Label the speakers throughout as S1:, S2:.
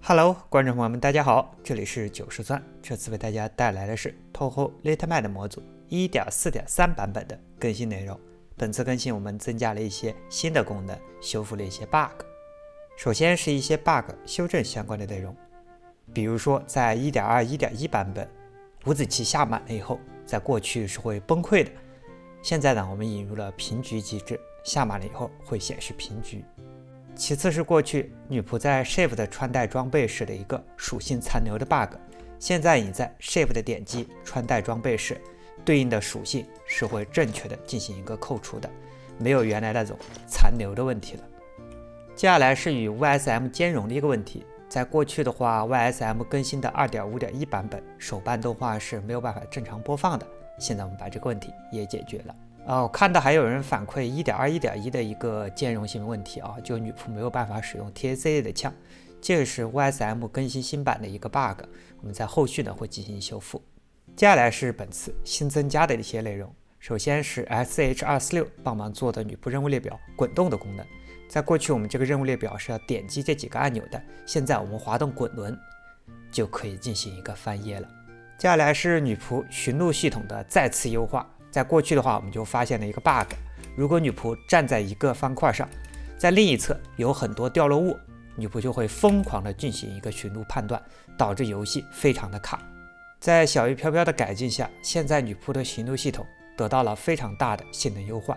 S1: Hello， 观众朋友们，大家好，这里是90算，这次为大家带来的是 Toho Litmap 模组 1.4.3 版本的更新内容。本次更新我们增加了一些新的功能，修复了一些 bug。首先是一些 bug 修正相关的内容，比如说在 1.2.1 版本，五子棋下满了以后，在过去是会崩溃的。现在呢，我们引入了平局机制，下满了以后会显示平局。其次是过去女仆在 Shift 穿戴装备时的一个属性残留的 bug， 现在你在 Shift 点击穿戴装备时，对应的属性是会正确的进行一个扣除的，没有原来那种残留的问题了。接下来是与 YSM 兼容的一个问题，在过去的话 YSM 更新的 2.5.1 版本，手办动画是没有办法正常播放的，现在我们把这个问题也解决了。我看到还有人反馈 1.2.1 的一个兼容性问题啊，就女仆没有办法使用 TACA 的枪，这是 YSM 更新新版的一个 bug， 我们在后续呢会进行修复。接下来是本次新增加的一些内容，首先是 SH246 帮忙做的女仆任务列表滚动的功能，在过去我们这个任务列表是要点击这几个按钮的，现在我们滑动滚轮就可以进行一个翻页了。接下来是女仆寻路系统的再次优化，在过去的话我们就发现了一个 bug， 如果女仆站在一个方块上，在另一侧有很多掉落物，女仆就会疯狂的进行一个寻路判断，导致游戏非常的卡。在小鱼飘飘的改进下，现在女仆的寻路系统得到了非常大的性能优化，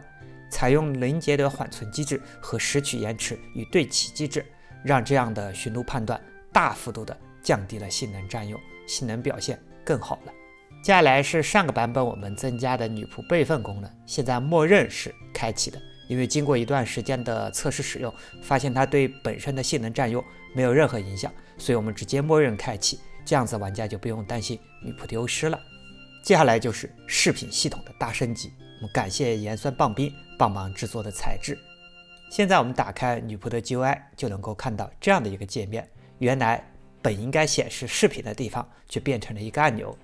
S1: 采用零节的缓存机制和拾取延迟与对齐机制，让这样的寻路判断大幅度的降低了性能占用，性能表现更好了。接下来是上个版本我们增加的女仆备份功能，现在默认是开启的，因为经过一段时间的测试使用，发现它对本身的性能占用没有任何影响，所以我们直接默认开启，这样子玩家就不用担心女仆丢失了。接下来就是饰品系统的大升级，我们感谢盐酸棒冰帮忙制作的材质。现在我们打开女仆的 GUI 就能够看到这样的一个界面，原来本应该显示饰品的地方却变成了一个按钮，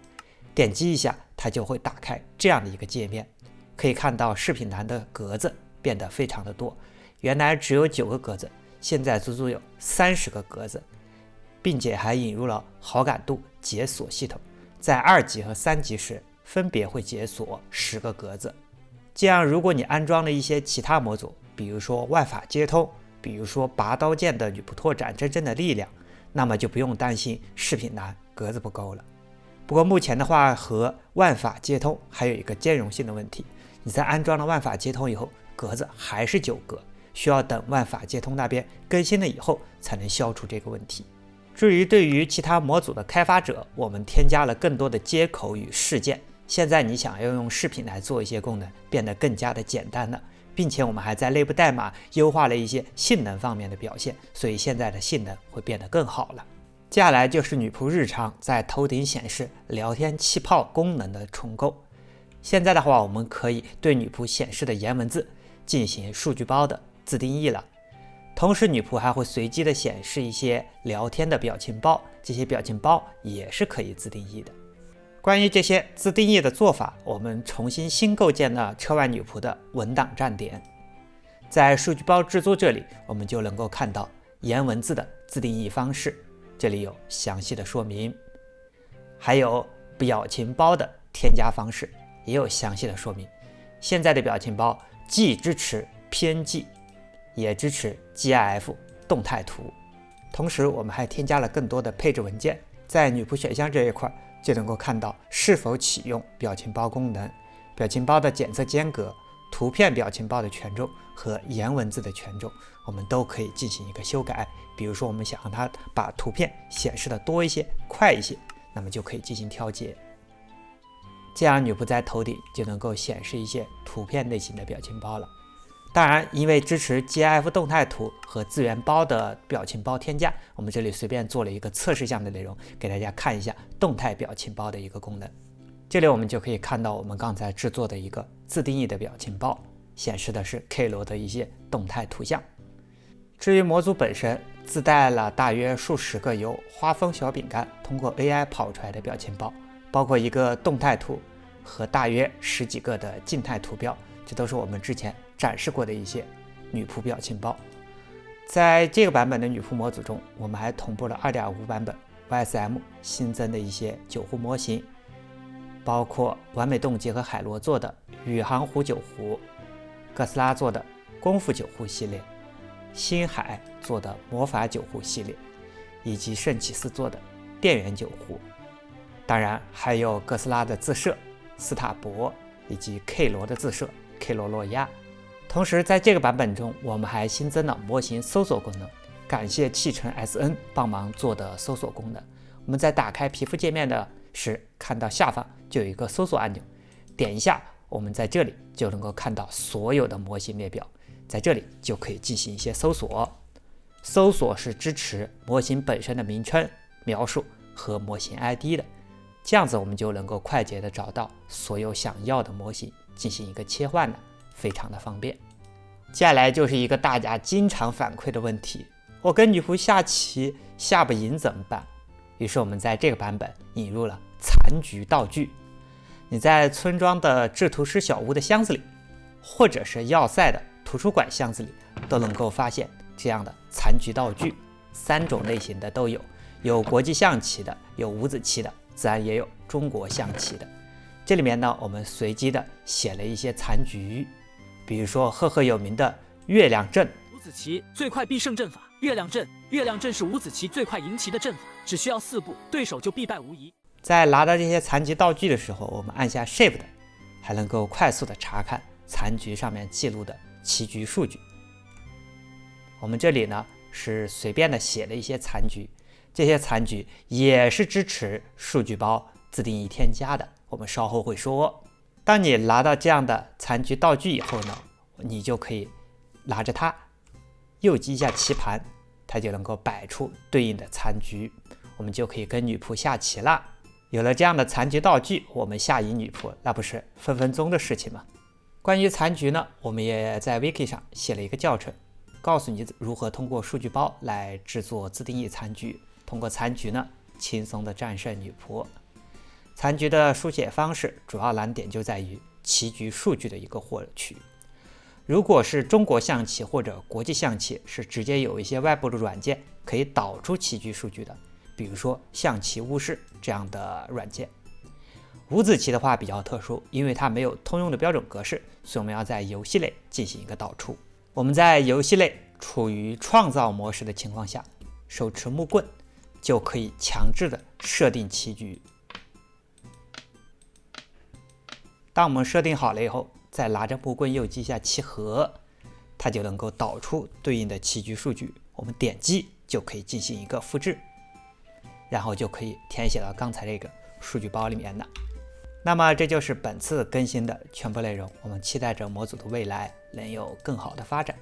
S1: 点击一下它就会打开这样的一个界面，可以看到饰品栏的格子变得非常的多，原来只有9个格子，现在足足有30个格子，并且还引入了好感度解锁系统，在2级和3级时分别会解锁10个格子。这样如果你安装了一些其他模组，比如说万法接通，比如说拔刀剑的女仆拓展真正的力量，那么就不用担心饰品栏格子不够了。不过目前的话，和万法接通还有一个兼容性的问题，你在安装了万法接通以后，格子还是9格，需要等万法接通那边更新了以后才能消除这个问题。至于对于其他模组的开发者，我们添加了更多的接口与事件，现在你想要用饰品来做一些功能变得更加的简单了，并且我们还在内部代码优化了一些性能方面的表现，所以现在的性能会变得更好了。接下来就是女仆日常在头顶显示聊天气泡功能的重构。现在的话，我们可以对女仆显示的颜文字进行数据包的自定义了，同时女仆还会随机的显示一些聊天的表情包，这些表情包也是可以自定义的。关于这些自定义的做法，我们重新新构建了车外女仆的文档站点，在数据包制作这里，我们就能够看到颜文字的自定义方式，这里有详细的说明，还有表情包的添加方式也有详细的说明。现在的表情包既支持偏记，也支持 GIF 动态图，同时我们还添加了更多的配置文件，在女仆选项这一块就能够看到是否启用表情包功能，表情包的检测间隔，图片表情包的权重和颜文字的权重，我们都可以进行一个修改。比如说我们想让它把图片显示的多一些快一些，那么就可以进行调节，这样女仆在头顶就能够显示一些图片类型的表情包了。当然因为支持 GIF 动态图和资源包的表情包添加，我们这里随便做了一个测试项的内容给大家看一下动态表情包的一个功能。这里我们就可以看到我们刚才制作的一个自定义的表情包，显示的是 K 罗的一些动态图像。至于模组本身，自带了大约数十个由花风小饼干通过 AI 跑出来的表情包，包括一个动态图和大约10几个的静态图标，这都是我们之前展示过的一些女仆表情包。在这个版本的女仆模组中，我们还同步了 2.5 版本 YSM 新增的一些酒壶模型，包括完美冻结和海螺做的宇航壶酒壶，哥斯拉做的功夫酒壶系列，星海做的魔法酒壶系列，以及圣骑士做的电源酒壶。当然还有哥斯拉的自设斯塔博，以及 K 罗的自设 K 罗洛亚。同时在这个版本中，我们还新增了模型搜索功能，感谢汽尘 SN 帮忙做的搜索功能。我们在打开皮肤界面的时，看到下方就有一个搜索按钮，点一下，我们在这里就能够看到所有的模型列表，在这里就可以进行一些搜索。搜索是支持模型本身的名称、描述和模型 ID 的，这样子我们就能够快捷的找到所有想要的模型，进行一个切换了，非常的方便。接下来就是一个大家经常反馈的问题，我跟女仆下棋下不赢怎么办？于是我们在这个版本引入了残局道具。你在村庄的制图师小屋的箱子里，或者是要塞的图书馆箱子里，都能够发现这样的残局道具，3种类型的都有，有国际象棋的，有五子棋的，自然也有中国象棋的。这里面呢，我们随机的写了一些残局，比如说赫赫有名的月亮阵，
S2: 五子棋最快必胜阵法，月亮阵。月亮阵是五子棋最快赢棋的阵法，只需要4步，对手就必败无疑。
S1: 在拿到这些残局道具的时候，我们按下 Shift， 还能够快速的查看残局上面记录的棋局数据。我们这里呢是随便的写了一些残局，这些残局也是支持数据包自定义添加的，我们稍后会说。当你拿到这样的残局道具以后呢，你就可以拿着它右击一下棋盘，它就能够摆出对应的残局，我们就可以跟女仆下棋了。有了这样的残局道具，我们下赢女仆那不是分分钟的事情吗？关于残局呢，我们也在 Wiki 上写了一个教程，告诉你如何通过数据包来制作自定义残局，通过残局呢轻松的战胜女仆。残局的书写方式主要难点就在于棋局数据的一个获取。如果是中国象棋或者国际象棋，是直接有一些外部的软件可以导出棋局数据的，比如说象棋巫师这样的软件。五子棋的话比较特殊，因为它没有通用的标准格式，所以我们要在游戏内进行一个导出。我们在游戏内处于创造模式的情况下，手持木棍就可以强制的设定棋局。当我们设定好了以后，再拿着木棍右击一下棋盒，它就能够导出对应的棋局数据，我们点击就可以进行一个复制，然后就可以填写到刚才这个数据包里面的。那么这就是本次更新的全部内容，我们期待着模组的未来能有更好的发展。